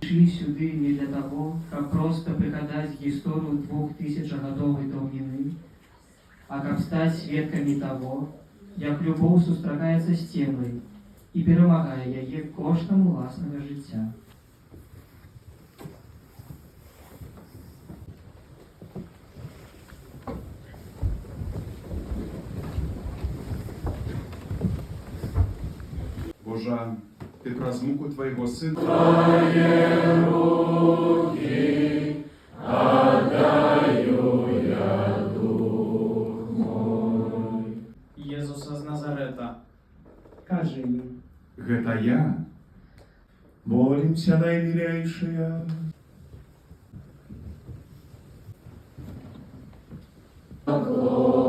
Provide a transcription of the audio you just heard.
Пришли сюды не для того, как просто пригадать историю 2000-годовой давнины, а как стать свідками того, як любов сустракається з темою і перемагає яе коштом власного життя. Божа, Ти праз муку Твоего Сына Твои руки отдаю я дух мой. Єзуса з Назарета, Кажи їм. гэта я, Молимся, наимилейшая. Поклонь